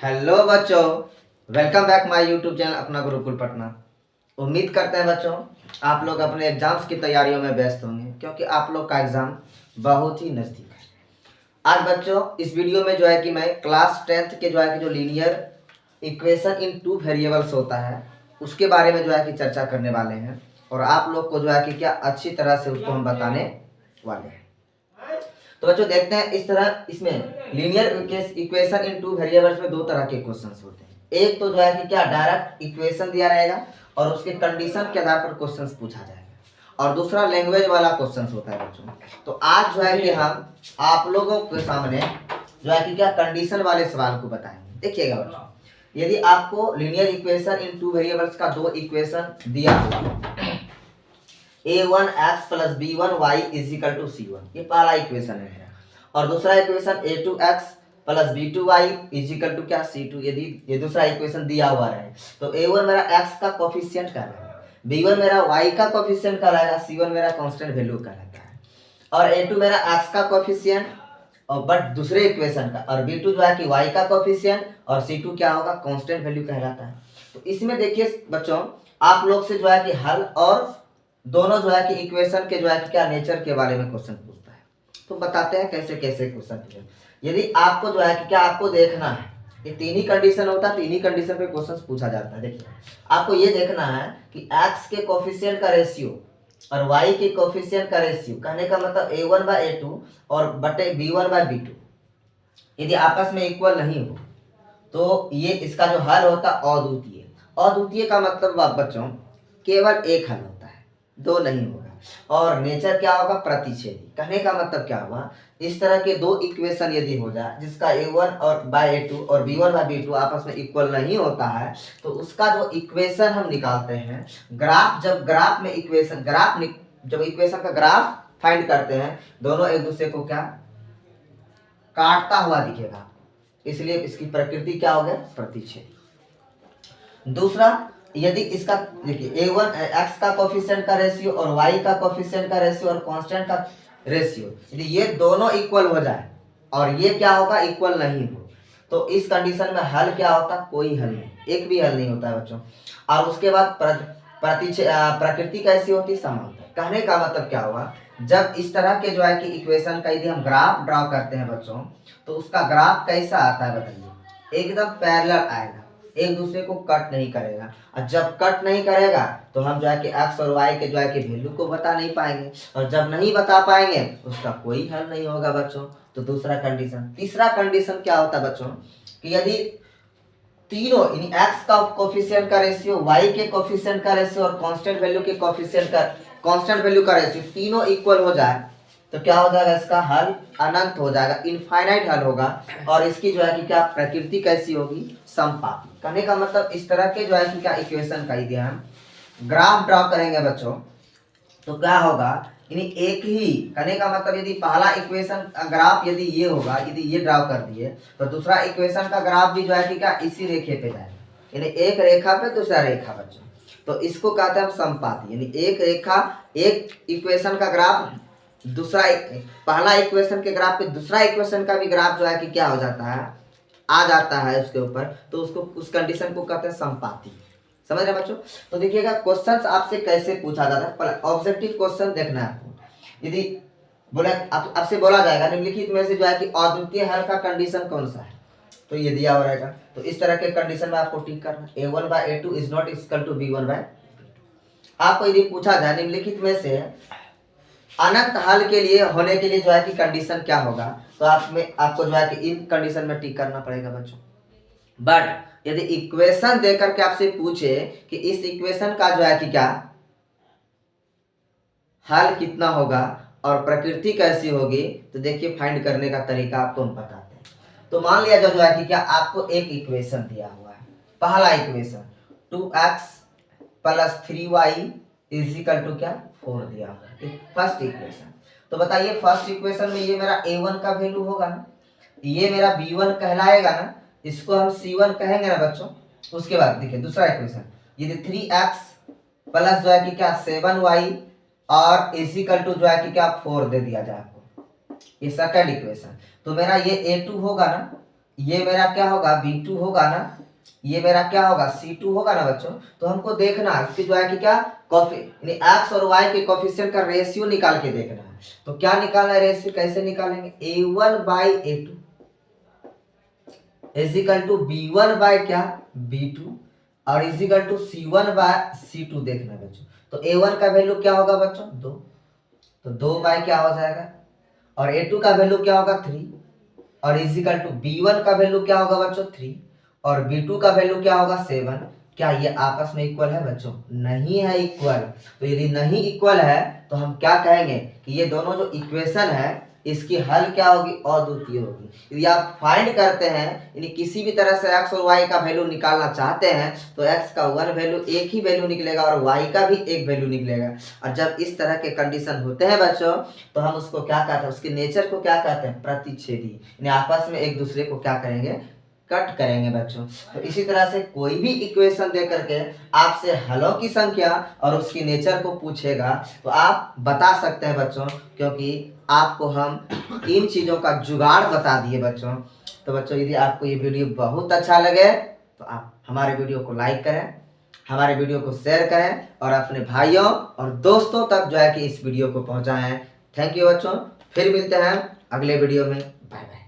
Hello बच्चों, welcome back my YouTube channel अपना गुरुकुल पटना। उम्मीद करते हैं बच्चों आप लोग अपने एग्जाम्स की तैयारियों में व्यस्त होंगे क्योंकि आप लोग का एग्ज़ाम बहुत ही नज़दीक है। आज बच्चों इस वीडियो में जो है कि मैं क्लास 10th के जो है कि जो linear equation in two variables होता है उसके बारे में जो है कि चर्चा करने वाले हैं और आप लोग को जो है कि क्या अच्छी तरह से उसको हम बताने वाले हैं। तो बच्चों देखते हैं इस तरह इसमें linear equation in two variables में दो तरह के क्वेश्चंस होते हैं। एक तो जो है कि क्या डायरेक्ट इक्वेशन दिया रहेगा और उसके कंडीशन के आधार पर क्वेश्चंस पूछा जाएगा और दूसरा लैंग्वेज वाला क्वेश्चंस होता है बच्चों। तो आज जो है कि हम आप लोगों के सामने जो है कि क्या कंडीशन वाले सवाल को बताएंगे। देखिएगा बच्चों, यदि आपको linear equation in two variables का दो इक्वेशन दिया हुआ a1x plus b1y is equal to c1, ये पहला इक्वेशन है मेरा, और दूसरा equation a2x plus b2y is equal to क्या c2। यदि ये दूसरा इक्वेशन दिया हुआ है तो a1 मेरा x का कोफिशिएंट कहलाएगा, b1 मेरा y का कोफिशिएंट कहलाएगा, c1 मेरा कांस्टेंट वैल्यू कहलाता है, और a2 मेरा x का कोफिशिएंट और बट दूसरे इक्वेशन का, और b2 जो है कि y का कोफिशिएंट और c2 क्या होगा कांस्टेंट वैल्यू कहलाता है। तो इसमें देखिए बच्चों आप लोग से जो है कि हल और दोनों जो है कि इक्वेशन के जो है कि क्या नेचर के बारे में क्वेश्चन पूछता है। तो बताते हैं कैसे कैसे क्वेश्चन पूछे। यदि आपको जो है कि क्या आपको देखना है, ये तीन ही कंडीशन होता है, तीन ही कंडीशन पे क्वेश्चन पूछा जाता है। देखिए आपको ये देखना है कि x के कोफिशिएंट का रेशियो और y के कोफिशिएंट का रेशियो, कहने का मतलब a1/a2 और बटे b1/b2 यदि आपस में इक्वल नहीं हो तो ये इसका जो हल होता है अद्वितीय। अद्वितीय का मतलब बच्चों केवल एक हल होता है, दो नहीं होगा। और नेचर क्या होगा प्रतिच्छेदी। कहने का मतलब क्या हुआ, इस तरह के दो इक्वेशन यदि हो जाए जिसका a1 और बाय a2 और b1/b2 आपस में इक्वल नहीं होता है तो उसका जो इक्वेशन हम निकालते हैं ग्राफ, जब ग्राफ में इक्वेशन जब इक्वेशन का ग्राफ फाइंड करते हैं दोनों एक दूसरे को क्या काटता हुआ दिखेगा, इसलिए इसकी प्रकृति क्या हो गया प्रतिच्छेदी। दूसरा यदि इसका देखिए a1 x का कोफिशिएंट का रेशियो और y का कोफिशिएंट का रेशियो और कांस्टेंट का रेशियो यदि ये दोनों इक्वल हो जाए और ये क्या होगा इक्वल नहीं हो तो इस कंडीशन में हल क्या होता, कोई हल नहीं, एक भी हल नहीं होता है बच्चों। और उसके बाद प्रकृति कैसी होती, समांतर। कहने का मतलब क्या हुआ, जब इस तरह के जो है कि इक्वेशन का यदि हम ग्राफ ड्रॉ करते हैं बच्चों तो उसका ग्राफ कैसा आता है बताइए, एकदम पैरेलल आएगा, एक दूसरे को कट नहीं करेगा। और जब कट नहीं करेगा तो हम जो है कि x और y के जो है कि वैल्यू को बता नहीं पाएंगे, और जब नहीं बता पाएंगे उसका कोई हल नहीं होगा बच्चों। तो दूसरा कंडीशन। तीसरा कंडीशन क्या होता है बच्चों कि यदि तीनों यानी x का कोफिशिएंट का रेशियो, y के कोफिशिएंट का रेशियो और कांस्टेंट वैल्यू के कोफिशिएंट का कांस्टेंट वैल्यू का रेशियो तीनों इक्वल हो जाए तो क्या हो जाएगा, इसका हल अनंत हो जाएगा, इनफाइनाइट हल होगा। और इसकी जो है कि क्या प्रकृति कैसी होगी, समपाती। कहने का मतलब इस तरह के जो है कि क्या इक्वेशन का यदि हम ग्राफ ड्रॉ करेंगे बच्चों तो क्या होगा, यानी एक ही, कहने का मतलब यदि पहला इक्वेशन ग्राफ यदि ये होगा, यदि ये ड्रॉ कर दिए तो दूसरा इक्वेशन का ग्राफ भी जो है कि क्या इसी रेखे पे जाएगा, यानी एक रेखा पे दूसरा रेखा बच्चों। तो इसको कहते हैं हम समपाती, यानी एक रेखा एक इक्वेशन का ग्राफ दूसरा पहला इक्वेशन के ग्राफ पे दूसरा इक्वेशन का भी ग्राफ जो है कि क्या हो जाता है, आ जाता है उसके ऊपर, तो उसको उस कंडीशन को कहते हैं समपाती। समझ रहे बच्चों। तो देखिएगा क्वेश्चंस आपसे कैसे पूछा जाता है। ऑब्जेक्टिव क्वेश्चन देखना है आपको। यदि बोला आपसे बोला जाएगा निम्नलिखित में से जो है कि अद्वितीय हल का कंडीशन कौन सा है, तो ये दिया हुआ रहेगा। तो इस तरह के कंडीशन में आपको टिक करना, a1/a2 is not equal to b1/b2। आपको यदि पूछा जाए निम्नलिखित में से अनंत हल के लिए होने के लिए जो है कि कंडीशन क्या होगा, तो आपको जो है कि इन कंडीशन में टिक करना पड़ेगा बच्चों। बट यदि इक्वेशन देकर के आपसे पूछे कि इस इक्वेशन का जो है कि क्या हल कितना होगा और प्रकृति कैसी होगी, तो देखिए फाइंड करने का तरीका आपको हम बताते हैं। तो मान लिया जो है कि क्या आपको एक इक्वेशन दिया हुआ है, पहला equation 2x plus 3y is equal to क्या 4 दिया हुआ है, फर्स्ट इक्वेशन। तो बताइए फर्स्ट इक्वेशन में ये मेरा a1 का वैल्यू होगा ना, ये मेरा b1 कहलाएगा ना, इसको हम c1 कहेंगे ना बच्चों। उसके बाद देखिए दूसरा इक्वेशन, ये 3x प्लस जो है कि क्या 7y और इज इक्वल टू जो है कि क्या 4 दे दिया जाए आपको, ये सेकंड इक्वेशन। तो मेरा ये a2 होगा ना, ये मेरा क्या होगा B2 होगा ना, ये मेरा क्या होगा C2 होगा ना बच्चों। तो हमको देखना है इसकी जो है कि क्या एक्स और वाई के कोफिशिएंट का रेशियो निकाल के देखना है। तो क्या निकालना है रेशियो, कैसे निकालेंगे, A1/A2 is equal to B1 bye क्या B2 और इजिकल टू C1/C2 देखना है बच्चों। तो A1 का वैल्यू क्या होगा बच्चों 2, तो 2 बाय क्या हो जाएगा, और A2 का वैल्यू क्या होगा 3 और इजिकल टू B1 का वैल्यू क्या होगा बच्चों 3 और B2 का वैल्यू क्या होगा 7। क्या ये आपस में इक्वल है बच्चों, नहीं है इक्वल। तो यदि नहीं इक्वल है तो हम क्या कहेंगे कि ये दोनों जो इक्वेशन है इसकी हल क्या होगी, अद्वितीय होगी। यदि आप फाइंड करते हैं यानी किसी भी तरह से x और y का वैल्यू निकालना चाहते हैं तो x का 1 वैल्यू एक ही वैल्यू निकलेगा और y का भी एक वैल्यू निकलेगा। और जब इस तरह के कंडीशन होते हैं बच्चों तो हम उसको क्या कहते हैं, उसके नेचर को क्या कहते हैं, प्रतिच्छेदी, यानी आपस में एक दूसरे को क्या करेंगे, कट करेंगे बच्चों। तो इसी तरह से कोई भी इक्वेशन दे करके आपसे हलों की संख्या और उसकी नेचर को पूछेगा तो आप बता सकते हैं बच्चों, क्योंकि आपको हम इन चीज़ों का जुगाड़ बता दिए बच्चों। तो बच्चों यदि आपको ये वीडियो बहुत अच्छा लगे तो आप हमारे वीडियो को लाइक करें, हमारे वीडियो को शेयर करें और अपने भाइयों और दोस्तों तक जो है कि इस वीडियो को पहुंचाएं। थैंक यू बच्चों, फिर मिलते हैं अगले वीडियो में। Bye bye.